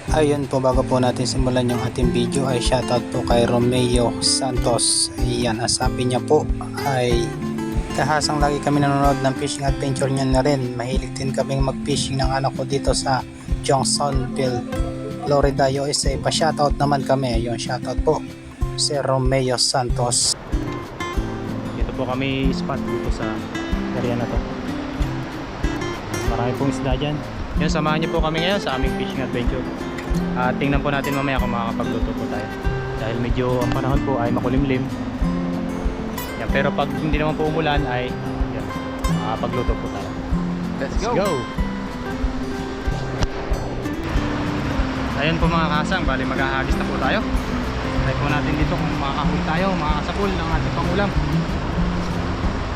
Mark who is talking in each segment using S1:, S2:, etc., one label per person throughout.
S1: Ayun po, bago po natin simulan yung ating video ay shoutout po kay Romeo Santos. Ayan, ang sabi niya po ay kahasang lagi kami nanonood ng fishing adventure niya na rin. Mahilig din kaming mag-fishing ng anak ko dito sa Johnsonville, Florida, USA. Pa-shoutout naman kami. Yung shoutout po si Romeo Santos.
S2: Dito po kami spot dito sa area na to. Marami pong isda dyan. Yan, samahan niyo po kami ngayon sa aming fishing adventure. Tingnan po natin mamaya kung makakapagluto po tayo. Dahil medyo ang panahon po ay makulimlim. Yan, pero pag hindi naman po umulan ay yan, makakapagluto po tayo. Let's go! Ayun po mga kasang, bali maghahagis na po tayo. Try po natin dito kung makakahuli tayo, makakasapul ng ating pangulam.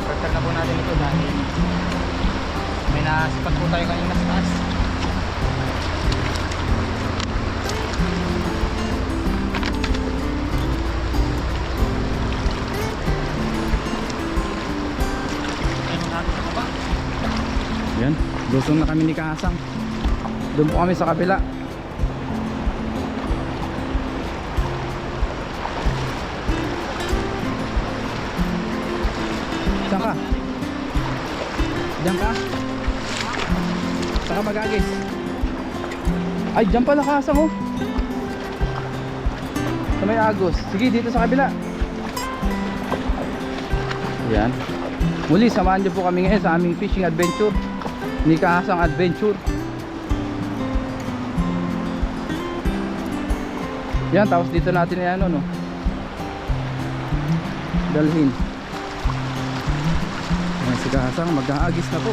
S2: Prepare na po natin ito dahil may nasipat po tayo kanina sa taas. Yan, lusong na kami ni Kasang. Doon po kami sa kabila. Saan ka? Diyan ka? Saan ka mag-agis? Ay, diyan pala Kasang oh. Sa may agos. Sige, dito sa kabila. Yan. Muli, samahan niyo po kami ngayon sa aming fishing adventure ni Kasang Adventure. Yan, tapos dito natin ay ano no, dalhin. Yan, si Kasang mag-aagis na po.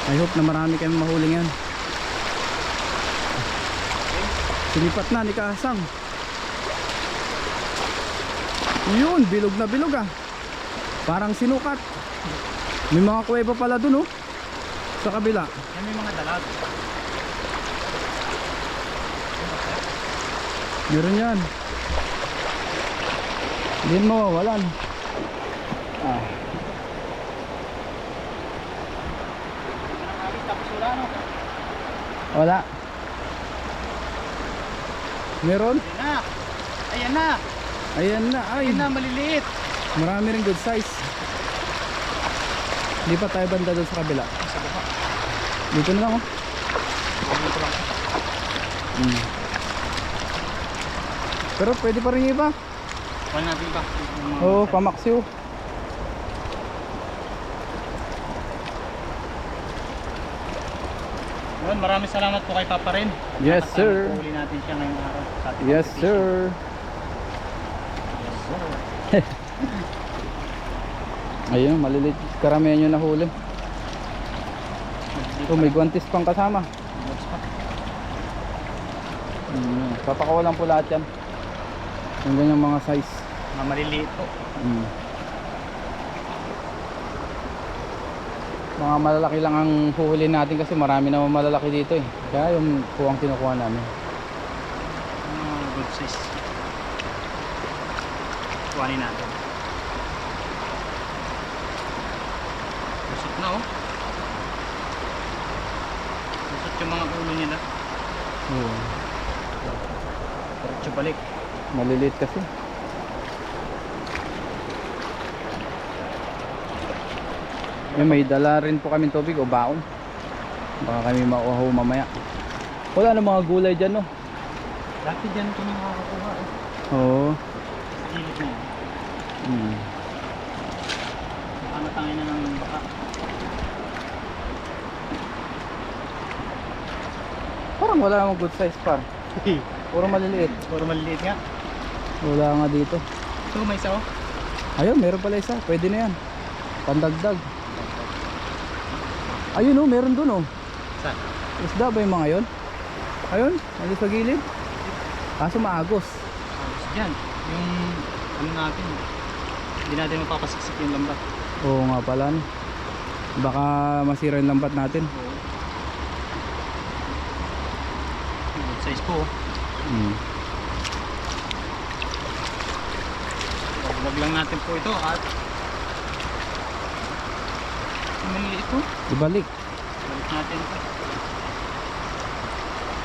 S2: I hope na marami kayong mahuling yan. Sinipat na ni Kasang. Yun, bilog na bilog ah. Parang sinukat. May mga kuweba pala dun oh, sa kabila. Yan, may mga dalag. Meron yan. Hindi mo mawawalan. Wala. Meron?
S3: Ayan na.
S2: Ayan na. Ay,
S3: Ayan na, maliliit.
S2: marami rin good size. Hindi pa tayo banda doon sa kabila. Dito na lang oh. Pero pwede pa rin iba.
S3: Wala natin ba?
S2: Oo, pamaksiw.
S3: Yun, maraming salamat po kay Papa Ren.
S2: Yes sir.
S3: Huli natin siya ngayong araw sa ating
S2: Yes
S3: competition.
S2: sir.
S3: Yes sir.
S2: Ayun, maliliit. Karamihan nyo nahuli. Oh, may guantes pang kasama. Papakawalan po lahat yan. Yung ganyang mga size.
S3: Mga maliliit po.
S2: Mga malalaki lang ang huhuli natin kasi marami naman malalaki dito eh. Kaya yung po ang kinukuha namin.
S3: Good size. Kuhanin natin. Kusot na oh. Kusot yung mga ulo niya na.
S2: Oo.
S3: Diretso balik.
S2: Maliliit kasi. May dala rin po kami tubig o baon. Baka kami mauhaw mamaya. Wala na mga gulay dyan no?
S3: Dati dyan kami makakakuha eh.
S2: Oo.
S3: Sa gilid na yan. Nakangatangin na ng baka.
S2: Parang wala namang good size par. Puro maliliit.
S3: Puro maliliit nga.
S2: Wala nga dito.
S3: So may isa oh.
S2: Ayun, meron pala isa. Pwede na yan. Pandagdag. Ayun oh, meron dun oh.
S3: Saan?
S2: Isda ba yung mga yun? Ayun, nandun sa gilid. Kaso maagos.
S3: Diyan, yung ano natin, hindi natin mapapasiksik yung lambat.
S2: Oo nga pala no. Baka masira yung lambat natin.
S3: Oo. Good size po. Vlog lang natin po ito at maliliit po.
S2: Ibalik.
S3: Balik natin ito.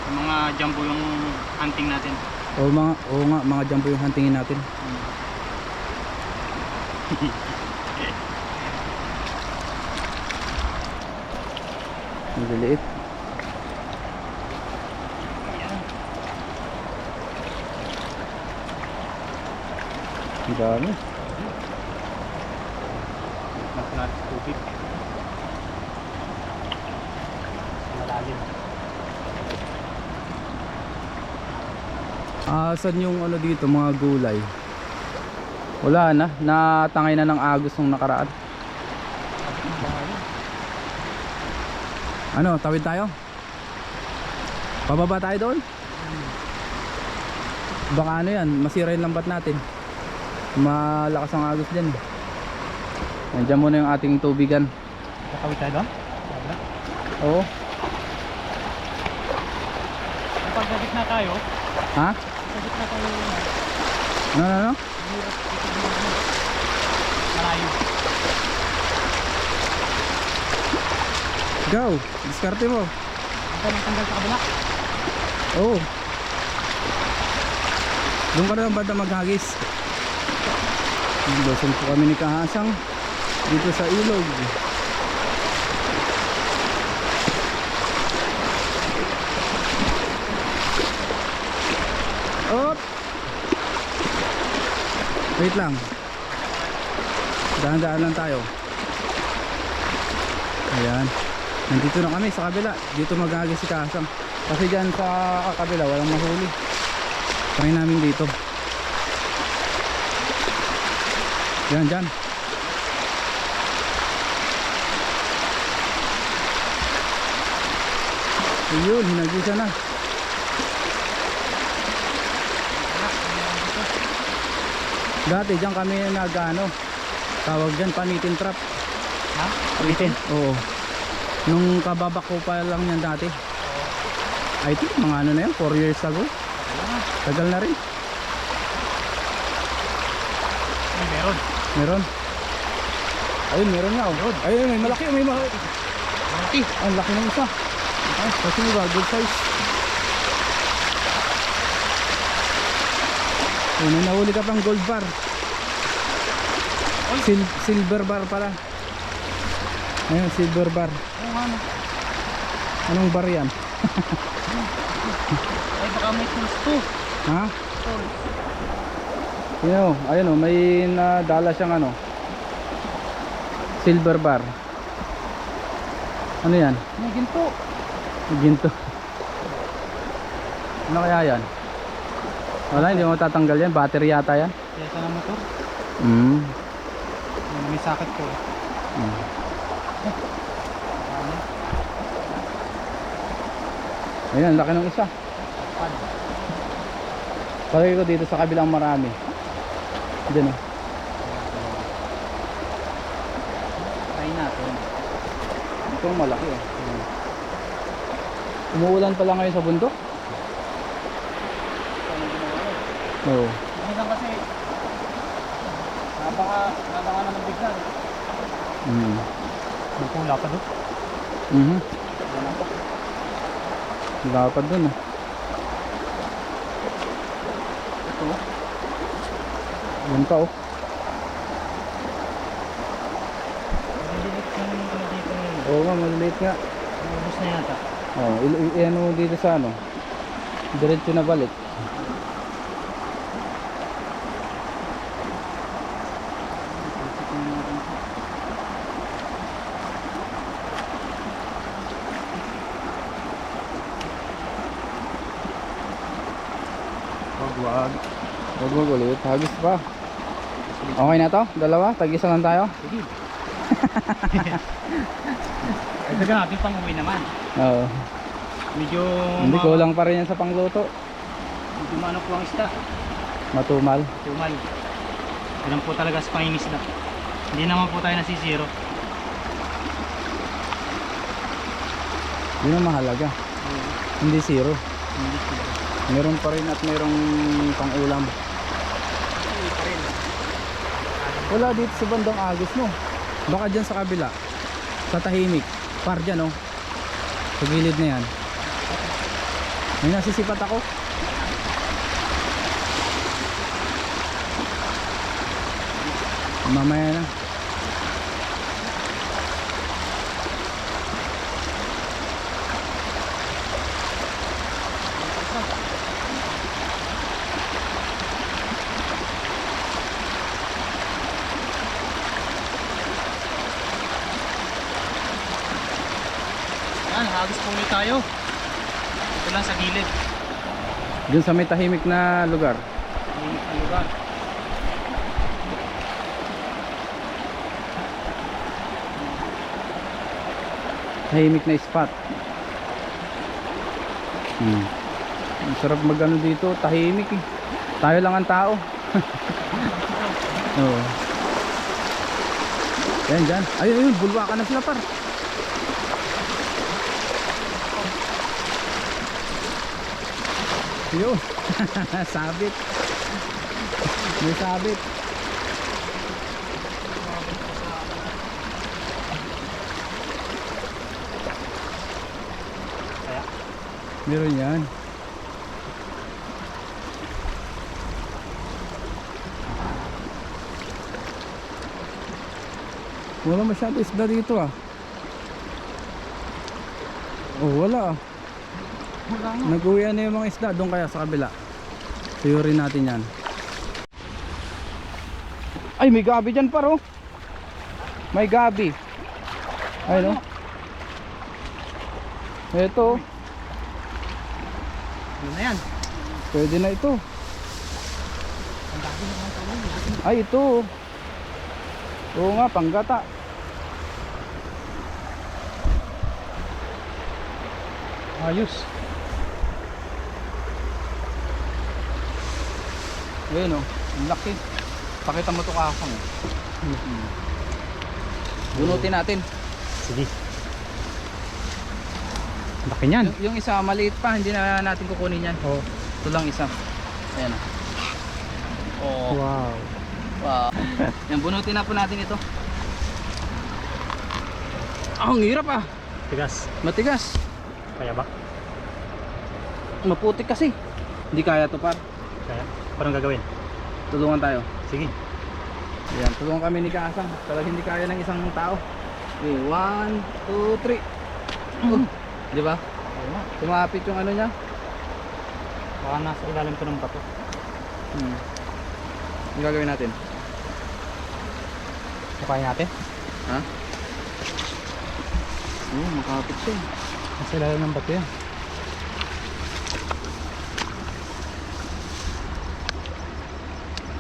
S3: Yung mga jumbo yung hunting natin.
S2: Oo nga, mga jumbo yung huntingin natin. Maliliit. Ang dami.
S3: Mas natin tubig. Malalim.
S2: Saan yung ano dito, mga gulay? Wala na, natangay na ng agos nung nakaraan. Ano, tawid tayo? Pababa tayo doon? Baka ano yan, masira yung lambat natin. Malakas ang agos dyan. Nandiyan muna yung ating tubigan.
S3: Kakawit tayo doon?
S2: Oo.
S3: Kapag nabit na tayo,
S2: Ha?
S3: nabit na tayo
S2: Ano?
S3: malayo.
S2: Go! Diskarte mo.
S3: Ang tanong tanggal sa kabila.
S2: Oo. Doon ka na ng banda maghagis. Doon po kami ni Kahasang dito sa ilog. Op! Wait lang. Dahan-dahan lang tayo. Ayan. Nandito na kami sa kabila. Dito maghagis si Kahasang. Kasi dyan sa kabila walang mahuli. Try namin dito. Dyan. Ayun, hinagisan na. Dati dyan kami tawag dyan panitin trap.
S3: Ha? Ulitin?
S2: Oo. Nung kababak ko pa lang yan dati. I think mga ano na yan, 4 years ago. Tagal na rin.
S3: Ay, meron.
S2: Meron. Ayun, meron nga. Oh. Ayun, may malaki.
S3: Malaki.
S2: Ang laki ng isa. Ay, kasi diba, good size. Ayun, may nahuli ka pang gold bar. Silver bar pala. Ayun, silver bar.
S3: Oo nga no.
S2: Anong bar yan?
S3: Ay, baka may tools to.
S2: Ha?
S3: Tools.
S2: Ayun o, may nadala siyang silver bar. Ano yan?
S3: May ginto.
S2: Ginto. Ano kaya yan? Wala, hindi mo matatanggal yan. Battery yata yan.
S3: Kaya sa motor. May sakit ko.
S2: Ayan, laki ng isa. Palagi ko dito sa kabilang marami. Diyan o.
S3: Try natin.
S2: Ito ang malaki o. Umuulan pala ngayon sa bundok. Oo.
S3: Minsan kasi napaka naman bigla. Bukula pa doon.
S2: Lapad dun
S3: Ito.
S2: Yan pa oh.
S3: Maliliit yung dito ngayon.
S2: Oo nga, maliliit nga.
S3: Ubus na yata.
S2: Oo, ano dito sa diretso na balik. Wag ulit, hagis pa. Okay na to? Dalawa? Tag-isa lang tayo?
S3: Sige. Ay, taga natin pang uwi naman.
S2: Oo.
S3: Medyo
S2: Hindi kulang pa rin yan sa pangluto.
S3: medyo maano po ang isda.
S2: Matumal.
S3: Tumal. Ganun po talaga sa pangingisda. Hindi naman po tayo nasisiro.
S2: Yun ang mahalaga. Hindi zero.
S3: Hindi sila.
S2: Meron pa rin at merong pang-ulam.
S3: Hindi pa rin.
S2: Wala dito sa bandang Agos no. Baka dyan sa kabila. Sa tahimik. Par dyan oh. Sa gilid na yan.
S3: May nasisipat ako. Mamaya na.
S2: Yan, hagis po ulit tayo. Ito lang sa gilid.
S3: Diyan sa may tahimik na lugar.
S2: Linis na lugar.
S3: Tahimik na spot. Ang sarap magano dito, tahimik eh. Tayo lang ang tao. Oo. Yan, dyan. Ayun, ayun, bulwakan na sila par. Yun. Sabit. May sabit. Meron yan. Wala masyado isda dito ah. Oh, wala ah. Nag-uwian na yung mga isda. Doon kaya sa kabila. Tuyurin natin yan. Ay, may gabi dyan paro. May gabi. Ay no. Ito.
S2: Yun na yan.
S3: Pwede na ito. Ay, ito. Oo nga, panggata.
S2: Ayos.
S3: Ayun o, ang laki. Pakita mo ito kakasang eh. Bunutin natin.
S2: Sige. Laki niyan.
S3: Yung isa maliit pa, hindi na natin kukunin yan.
S2: Oh.
S3: Ito lang isa. Ayan o. Oh.
S2: Wow.
S3: Wow. Yan, bunutin na po natin ito. Ah, ang hirap ah.
S2: Tigas.
S3: Matigas.
S2: Kaya ba?
S3: Maputik kasi. Hindi kaya to par.
S2: Kaya? Parang gagawin.
S3: Tulungan tayo.
S2: Sige.
S3: Ayan, tulungan kami ni Kaasang. Talagang hindi kaya ng isang tao. Okay, 1, 2, 3. Di ba?
S2: Oo nga.
S3: Tumapit yung ano niya.
S2: Baka nasa ilalim ko ng bato.
S3: Ang gagawin natin?
S2: Makain natin?
S3: Ha? Oo, makapit siya.
S2: Nasa ilalim ng bato yan.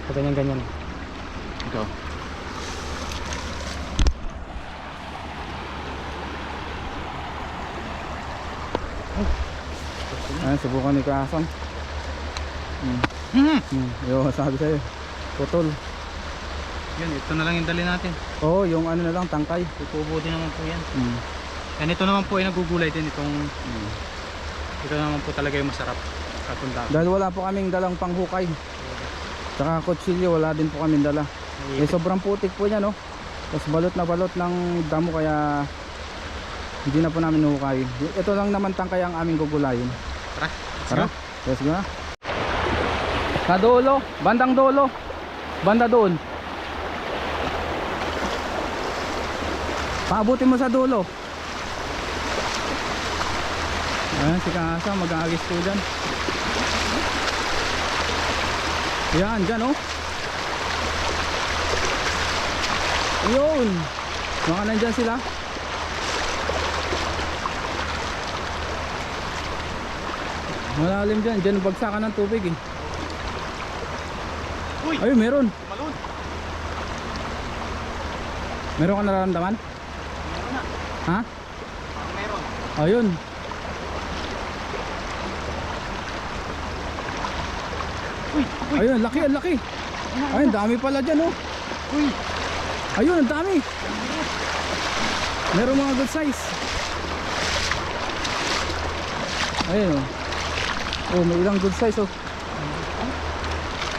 S2: So, ganyan-ganyan.
S3: Ito. Ayan, subukan ni Kaasang. Yo, sabi sa'yo. Putol.
S2: Yun, ito na lang yung dali natin.
S3: Oo, yung ano na lang, tangkay.
S2: Tutubo din naman po yan. And ito naman po ay nagugulay din itong ito naman po talaga yung masarap katundang.
S3: Dahil wala po kaming dalang panghukay. Tsaka kutsilyo, wala din po kaming dala. Eh, sobrang putik po niya, no? Tapos balot na balot ng damo, kaya hindi na po namin hukay. Ito lang naman tangkay ang aming gugulayin.
S2: Tara,
S3: Tara, let's go na. Sa dulo, bandang dulo. Banda doon. Paabutin mo sa dulo. Ayan, si Kaasa, mag-aagis po dyan. Yan, dyan oh. Yun. Mga nandyan sila. Malalim dyan, dyan bagsakan ng tubig eh.
S2: Uy!
S3: Ayun, meron.
S2: Malun!
S3: Meron ka nararamdaman?
S2: Meron na.
S3: Ha?
S2: Meron.
S3: Ayun.
S2: Uy! Uy!
S3: Ayun, laki, ang laki. Ayun, dami pala dyan oh.
S2: Uy!
S3: Ayun, ang dami. Meron mga good size. Ayun oh. Oh, may ilang good size oh.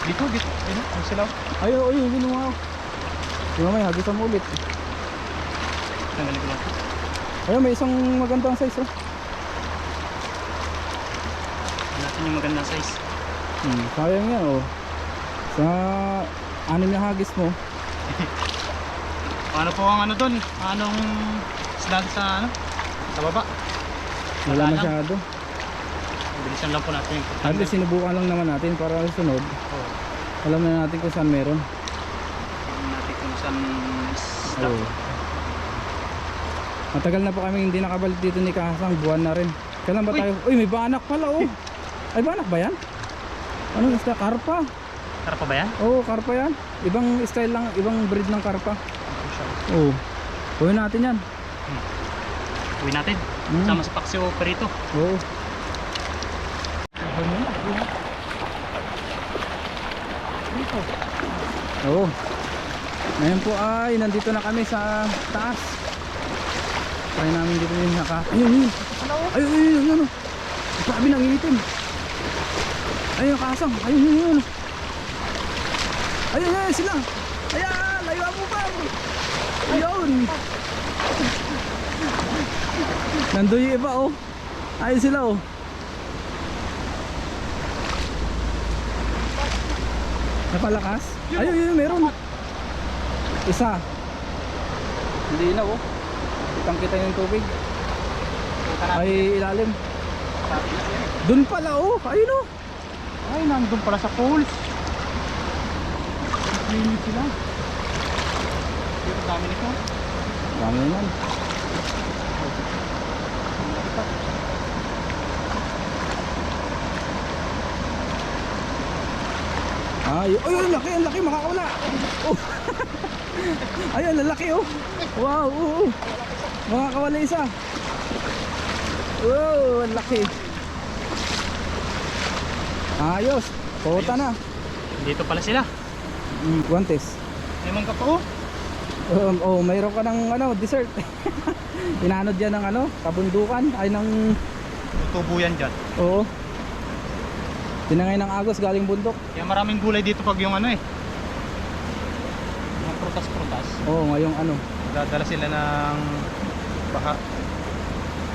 S2: Dito, dito. Ayun, ang silaw.
S3: Ayun, ayun, ginawa oh. Mamaya, hagisan mo ulit.
S2: Tanggalin ko lang.
S3: Ayun, may isang magandang size oh.
S2: Saan yung magandang size?
S3: Sayang yan oh. Sa 6 na hagis mo.
S2: Ano po ang ano doon? Anong isda sa ano? Sa baba?
S3: Wala
S2: lang.
S3: masyado.
S2: Bilisan lang po natin yung
S3: At least sinubukan lang naman natin para sa sunod.
S2: Oo.
S3: Alam na natin kung saan meron.
S2: Tingnan natin kung saan isda.
S3: Oo. Matagal na po kami hindi nakabalik dito ni Kahasang, buwan na rin. Kailan ba
S2: Uy!
S3: tayo? Uy, may banak pala oh. Ay, banak ba yan? Anong isda? Karpa.
S2: Tara pa ba yan?
S3: Oo, karpa yan. Ibang style lang, ibang breed ng karpa. Oo. Uwi natin yan.
S2: Uwi natin. Sama sa paksi o perito.
S3: Oo. Oo. Ngayon po ay nandito na kami sa taas. Try namin dito yung naka. Ayun. Ayun. Grabe nangingitim. Ayun nakasang. Ayun. Ayun sila. Ayan, layuan mo pa. Ayun. Nandun yung iba oh. Ayun sila oh. Napalakas? Ayun, meron. Isa. Hindi na oh. Kitang kita yung tubig. Ay ilalim. Dun pala oh. Ayun oh.
S2: Ay, nandun pala sa pools. Linis sila. Dito dami nito.
S3: Dami yan. Ay, ang laki makakawala. Oh. Ayun, lalaki oh. Wow, makakawala isa. Wow, ang laki. Ayos, puta na.
S2: Dito pala sila.
S3: Guantes.
S2: May mangga pa oh.
S3: Mayroon ka ng dessert. Inanod yan ng kabundukan. Ay ng
S2: Tubo yan dyan.
S3: oo. Tinangay ng agos galing bundok.
S2: Kaya maraming gulay dito pag yung mga prutas.
S3: Oo, ngayong
S2: Dadala sila ng baka.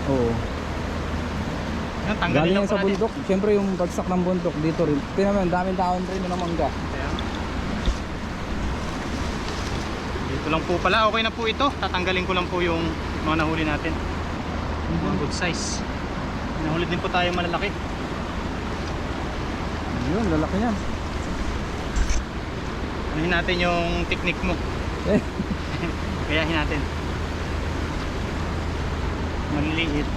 S3: Oo.
S2: Yan, tanggalin
S3: Galing
S2: lang
S3: yan sa
S2: pala
S3: bundok. Siyempre yung bagsak ng bundok dito rin. Tinaman, daming taon rin ng mangga.
S2: Kaya, dito lang po pala. Okay na po ito. Tatanggalin ko lang po yung mga nahuli natin. Mga good size. Nahuli din po tayo malalaki.
S3: Yun, lalaki yan.
S2: Anuhin natin yung technique mo. Gayahin natin. Maliliit.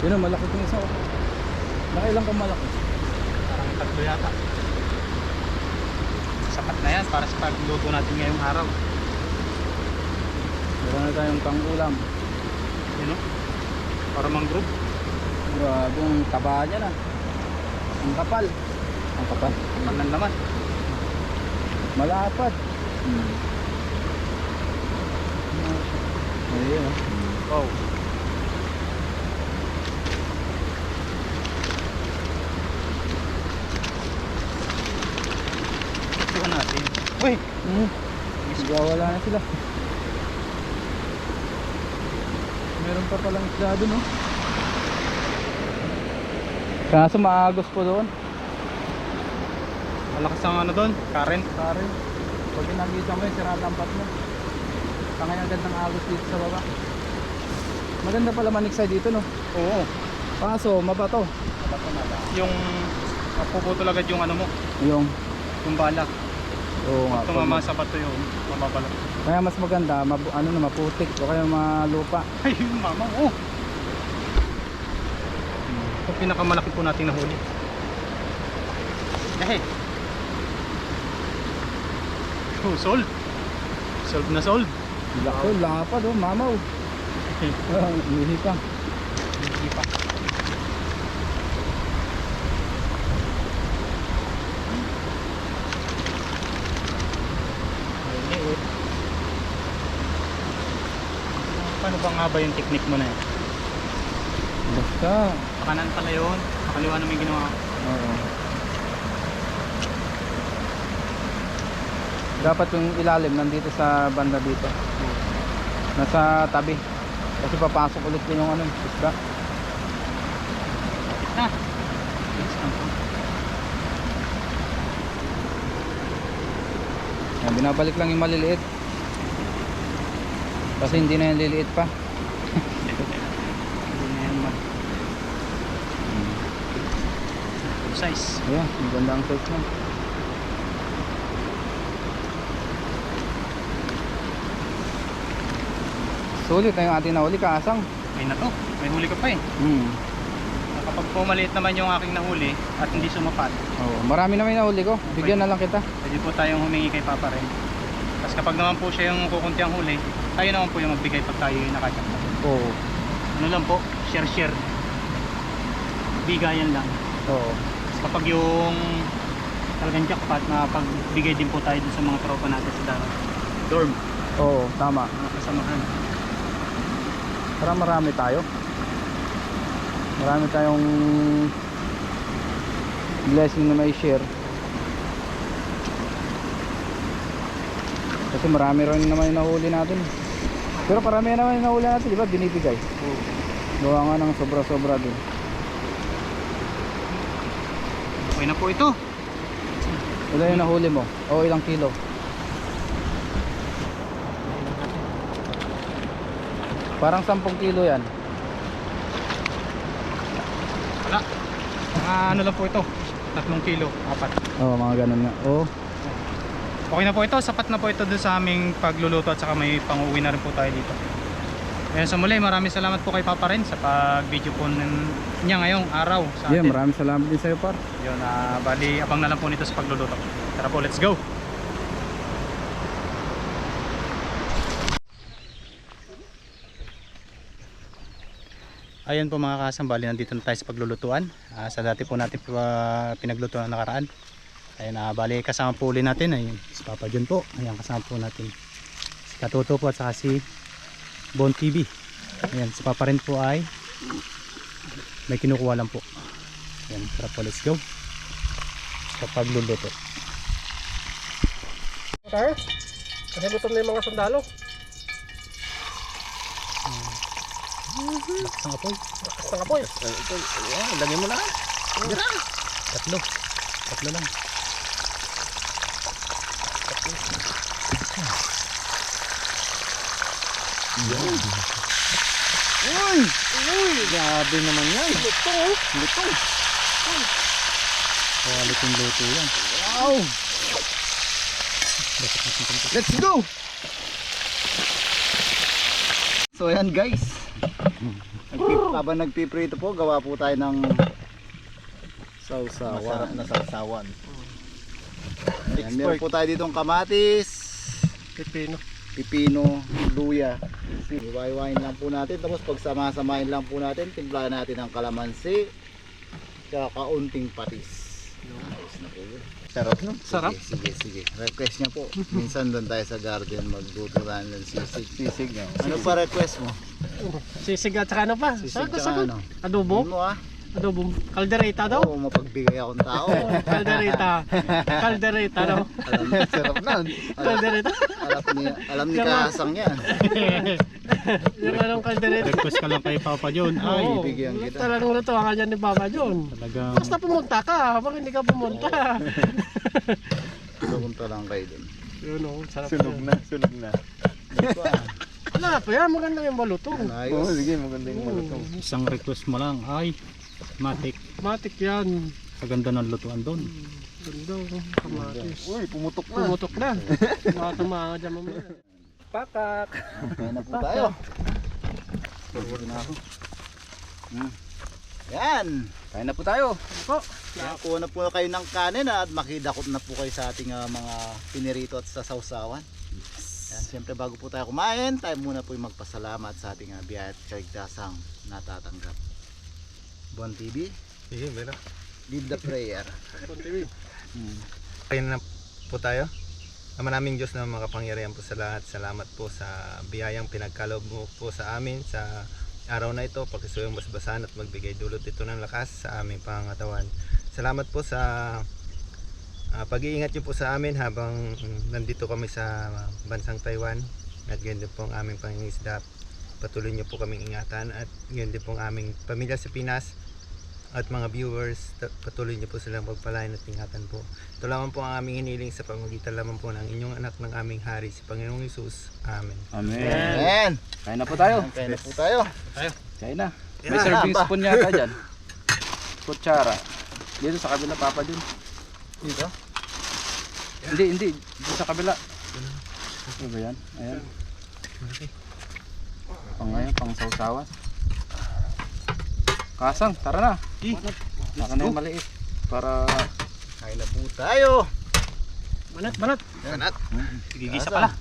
S3: Yun ang malaki itong isa. Nakailang kang malaki.
S2: Parang 3 yata. Sapat na yan para sa pagluto natin ngayong araw.
S3: Meron na tayong pang-ulam.
S2: Yun o. Para mangrove.
S3: Grabe ang taba niya na. Ang kapal.
S2: Kapal ng laman.
S3: Malapad. Ayun oh.
S2: Wow. Ito natin. Uy!
S3: Wala na sila. Meron pa palang isda doon oh. Kaso maagos po doon.
S2: Malakas ang doon. Current.
S3: Pag nakita mo yun, sira lampat mo. Tangay agad ng agos dito sa baba. Maganda pala maniksay dito no.
S2: Oo.
S3: Kaso mabato.
S2: Yung mapuputol agad yung mo.
S3: Yung
S2: bala.
S3: oo nga.
S2: Pag tumama sa bato yun, mababalak.
S3: Kaya mas maganda, maputik o kaya malupa.
S2: Ay, mama, oh. Ito pinakamalaki po nating nahuli. Eh. Oh, sold. Sold na sold.
S3: Lako, lapad oh, mamaw. Hindi pa.
S2: Hindi pa. Paano ba nga ba yung technique mo na yun?
S3: Basta.
S2: Kanan pala yun. Nakaliwa naman yung ginawa.
S3: Oo. Dapat yung ilalim nandito sa banda dito. Nasa tabi. Kasi papasok ulit yung isda.
S2: na.
S3: Yan, binabalik lang yung maliliit. Kasi hindi na yan liliit pa.
S2: Hindi na yan full size.
S3: Ayan, maganda ang size na. Sulit na yung ating nahuli, kaasang.
S2: May na to. May huli ka pa eh. Kapag po maliit naman yung aking nahuli at hindi sumapat,
S3: Oo, marami naman yung nahuli ko. Bigyan na lang kita.
S2: pwede po tayong humingi kay Papa rin. Tapos kapag naman po siya yung kukunti ang huli, tayo naman po yung magbigay pag tayo yung nakachakta.
S3: Oo.
S2: Ano lang po, share. Bigayan lang.
S3: Oo.
S2: Tapos kapag yung talagang jackpot, mapagbigay din po tayo dun sa mga tropa natin sa dorm,
S3: Oo, tama.
S2: mga kasamahan.
S3: Para marami tayo. Marami tayong blessing na may share. Kasi marami rin naman yung nahuli natin. Pero karamihan naman yung nahuli natin, di ba? Binibigay. Gawa nga ng sobra-sobra din.
S2: Okay na po ito.
S3: Ilan yung nahuli mo? O ilang kilo? Parang 10 kilo yan.
S2: Wala. Ano lang po ito, 3 kilo, 4.
S3: Oo, mga ganun nga. Oo.
S2: Okay na po ito, sapat na po ito dun sa aming pagluluto at saka may pang-uwi na rin po tayo dito. Kaya sa muli, maraming salamat po kay Papa rin sa pag-video po niya ngayong araw sa
S3: Yeah,
S2: atin.
S3: maraming salamat din sa'yo, par.
S2: Yun, bali, abang na lang po nito sa pagluluto. Tara po, let's go! Ayan po mga kasambali, nandito na tayo sa paglulutuan. Sa dati po natin pinaglutuan na nakaraan. Ayan, bali kasama po uli natin ay si Papa John po. Ayan, kasama po natin si Katuto po at saka si Bon TV. Ayan, si Papa rin po ay may kinukuha lang po. Ayan, tara po, let's go sa pagluluto.
S4: Tayo? Kasi gutom na yung mga sundalo.
S2: Lakas ng apoy.
S4: Lakas ng apoy.
S3: Lagyan mo na.
S2: Tatlo lang.
S3: Grabe naman yan.
S4: Luto.
S2: Quality yung luto yan.
S3: Wow! Let's go! So ayan guys, habang nagpiprito po, gawa po tayo ng sausawan. Masarap na sausawan. Ayan, meron po tayo ditong kamatis, pipino, luya. Iwain lang po natin, tapos pagsama-samahin lang po natin, timplahan natin ng kalamansi, tsaka kaunting patis. Ayos na po yun. Sarap no?
S4: Sarap.
S3: Sige. Request niya po. Minsan doon tayo sa garden magluto tayo ng sisig. Sisig no? Ano pa request mo?
S4: Sisig at saka ano pa?
S3: Sisig
S4: Sagot.
S3: tsaka ano?
S4: Adobo?
S3: Ano mo ah?
S4: Adobo. Caldereta daw?
S3: Oo, mapagbigay akong tao.
S4: Caldereta. Caldereta daw?
S3: Sarap na.
S4: Caldereta?
S3: Alam ni Kasang yan.
S4: Yung anong caldereta?
S2: Request ka lang kay Papa John. Ay,
S4: Oo.
S3: bibigyan kita.
S4: Talagang luto ka dyan ni Papa John.
S2: talagang
S4: Basta pumunta ka. Habang hindi ka pumunta.
S3: Pumunta lang kayo dun.
S4: Yun o. Sarap
S5: Sunog
S4: yun.
S5: na, sunog na.
S3: Dito ah.
S4: Wala pa yan. Maganda yung balutong.
S3: Ayos.
S5: Sige, maganda yung malutong.
S2: isang request mo lang. Ay, matik.
S4: Matik yan.
S2: Kaganda ng lutuan doon.
S4: Ganda. Kamatis.
S5: Uy, pumutok na.
S4: Pumutok na. Baka tumanga dyan mamaya. Pakak.
S3: Kaya na po tayo. Pagod na ako. Yan. Kaya na po tayo.
S4: Po.
S3: Kuha na po kayo ng kanin at makidakot na po kayo sa ating mga pinirito at sa sausawan. Yan, siyempre bago po tayo kumain, tayo muna po yung magpasalamat sa ating biyaya at kaligtasang natatanggap. Bon TV,
S5: Sige, meron.
S3: lead the prayer.
S5: Kaya na po tayo. Ama naming Diyos na makapangyarihan po sa lahat. Salamat po sa biyayang pinagkaloob mo po sa amin sa araw na ito. Pakisuyong basbasan at magbigay dulot ito ng lakas sa aming pangangatawan. Salamat po sa pag-iingat niyo po sa amin habang nandito kami sa bansang Taiwan. At ganyan din po ang aming pangingisda. Patuloy niyo po kaming ingatan at ganyan din po ang aming pamilya sa Pinas. at mga viewers, patuloy niyo po silang pagpalain at ingatan po. Ito lamang po ang aming hiniling sa pamamagitan lamang po ng inyong anak ng aming hari, si Panginoong Hesus. Amen.
S3: Amen. Kain na po tayo.
S5: Kain na po tayo.
S3: Kain na. May serving spoon yata dyan. Kutsara. Dito sa kabila, Papa Jun.
S5: Dito?
S3: Hindi. Dito sa kabila. Ano ba yan? Ayan. Pang sausawan. Kasang, tara na. Naka na yung maliit. Para...
S5: Kain na po tayo.
S4: Manat.
S5: Kanat.
S2: Gigisa pala.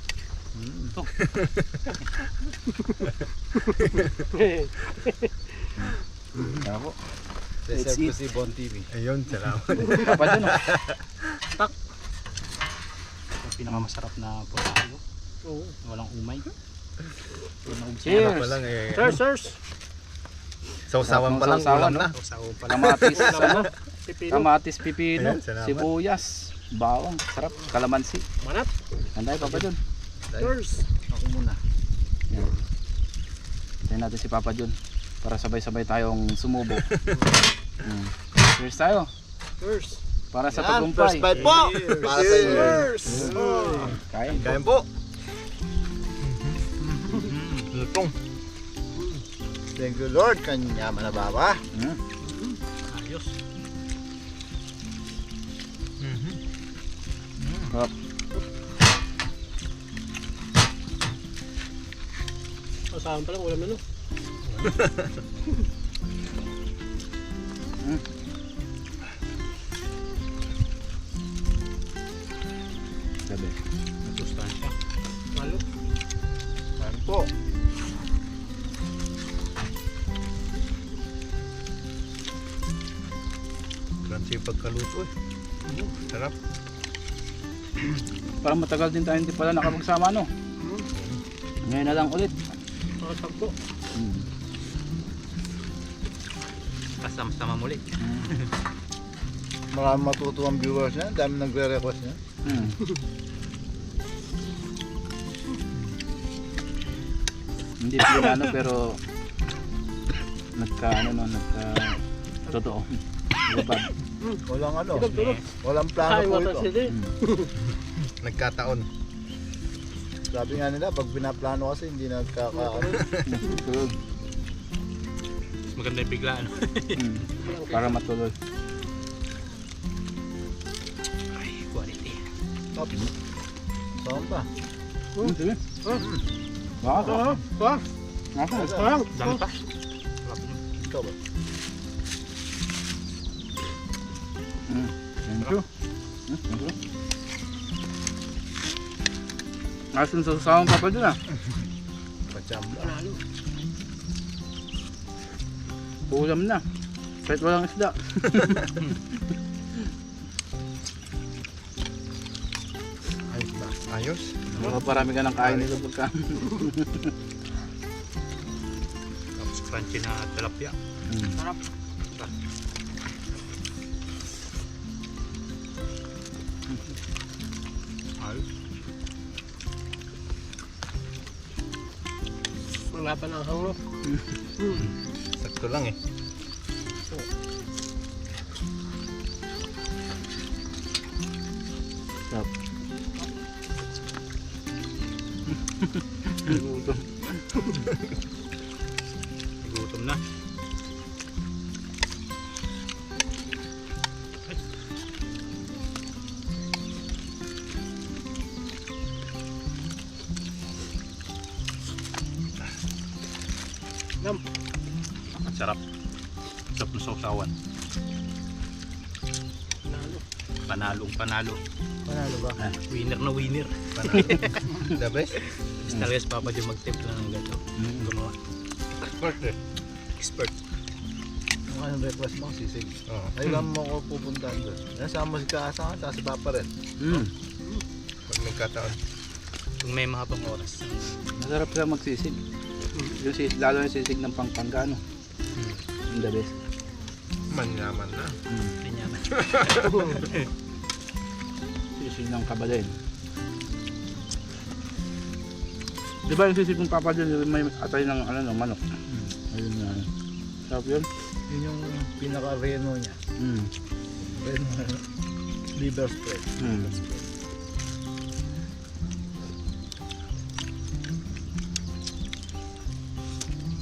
S3: Tara po.
S5: Let's eat. Si Bon TV. Ayun, salamat.
S3: Papa Jun.
S2: Yung pinakamasarap na portfolio.
S4: Oo.
S2: Walang umay.
S3: Cheers.
S5: Ano pa lang eh.
S4: Sirs.
S5: Sausawan pa lang,
S3: Sausawan,
S5: ulam na.
S3: Kamatis, ano?
S4: Pipino.
S3: Kamatis, pipino,
S5: Ayan, salamat.
S3: sibuyas, bawang, sarap, kalamansi.
S4: Manat.
S3: Anday, Papa Jun.
S4: Sirs.
S5: Ako muna.
S3: Yan. Tayo natin si Papa Jun para sabay-sabay tayong sumubo. Cheers tayo.
S4: Sirs.
S3: Para sa
S5: Yan,
S3: tagumpay.
S5: first bite po. Para sa inyo.
S4: Sirs.
S3: Kain.
S5: Kain po. Lutong. Thank you Lord, kanya manababa.
S2: Ayos.
S3: Sarap.
S4: Asahan pa lang, ulam na no.
S3: Sabi.
S2: Masustansya.
S4: Malo.
S5: Kain po. Crunchy yung pagkaluto eh. Sarap.
S3: Parang matagal din tayo hindi pala nakapagsama, no? Ngayon na lang ulit.
S4: Makasagpo.
S2: Kasama-sama muli.
S5: Maraming matutuwang viewers niya. Dami nagre-request niya.
S3: Hindi pinano pero nagka totoo. Lubad.
S5: Walang ano.
S4: Tulog.
S5: Walang plano
S4: Ay,
S5: po
S4: wata
S5: ito.
S4: sila.
S5: Nagkataon. Sabi nga nila, pag binaplano kasi hindi nagkakaano.
S3: Tulog.
S2: Maganda yung biglaan.
S3: Para matuloy.
S2: Ay, quality.
S5: Top. Saan pa?
S3: Sige. Wow.
S4: Parang.
S2: Dami pa.
S5: Ito ba?
S3: Thank you. Thank you. Asin sa sasawang Papa dun ah.
S5: Pachamba.
S3: Ulam na. Kahit walang isda.
S5: Ayos ba? Ayos?
S3: Makaparami ka ng kain nito pagka.
S2: Tapos crunchy na tilapia.
S4: Sarap.
S2: Ayos.
S4: Wala pa ng hanglo.
S5: Sakto lang eh.
S3: Sarap. Gutom.
S2: Gutom na.
S4: Nam.
S2: Ang sarap. Sarap ng sausawan.
S4: Nalo.
S2: Panalong panalo.
S5: Panalo ba?
S2: Winner na winner.
S5: Panalo. The best?
S2: Talaga si Papa Jun mag-tip lang ng gato. Gumawa.
S5: Expert eh.
S2: Expert.
S5: Kung anong request mo, sisig.
S2: Oo.
S5: Ay lang mo ako pupuntahan doon. Nasama si Kaasa at si Papa rin. Pag nagkataon.
S2: Kung may mahabang oras.
S3: Masarap siya magsisig. Yung sisig, lalo yung sisig ng Pampanga, no? Yung the best.
S5: Manyaman na.
S2: Tinyaman.
S3: Sisig ng Kabalin. Di ba yung sisig ng Papa dyan, may atay ng ano, ng manok? Ayun na. Sarap yun.
S6: Yun yung pinaka-reno niya. Reno, liver spread.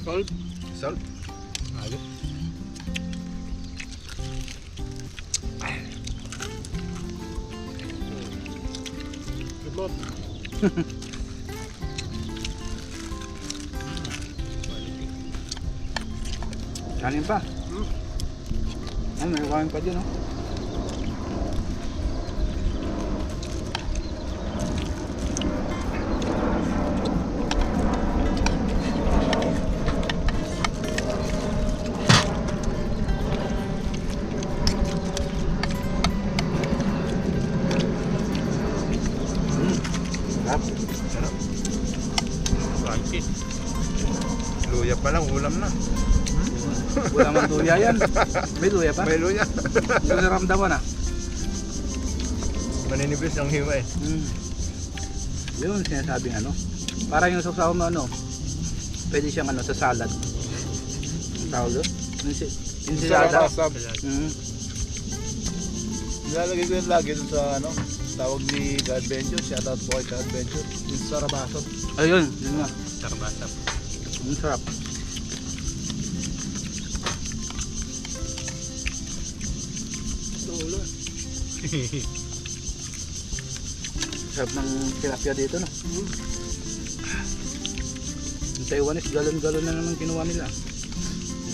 S4: Salt.
S5: Salt.
S6: Ayos.
S4: Lumot.
S3: Kanin pa. Ano, may kanin pa din, oh.
S5: Sarap.
S2: Crunchy.
S5: Luya pa lang, ulam na.
S3: Wala man luya yan. May luya pa?
S5: May luya.
S3: Hindi ko naramdaman, ah.
S5: Maninibis ang hiwa eh.
S3: Yun, sinasabing ano. Para yung sausaw mo, ano, pwede siyang ano, sa salad. Ang tawag doon? Ensilada.
S6: Nilalagay ko yun lagi dun sa ano, tawag ni ka-adventure. Shoutout po kay ka-adventure. Yung sa Rabasot.
S3: Ayun, yun nga.
S2: Sarap-sarap.
S3: Ang sarap.
S4: Ulo.
S3: Sarap ng tilapia dito, no? Yung Taiwanese, galon-galon na naman kinuha nila.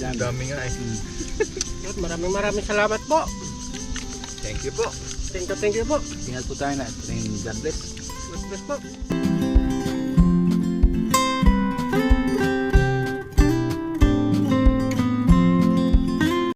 S5: Ang dami nga eh.
S4: At maraming salamat po.
S5: Thank you po.
S4: Thank you po.
S3: Ingat po tayo na. God bless.
S4: God bless po.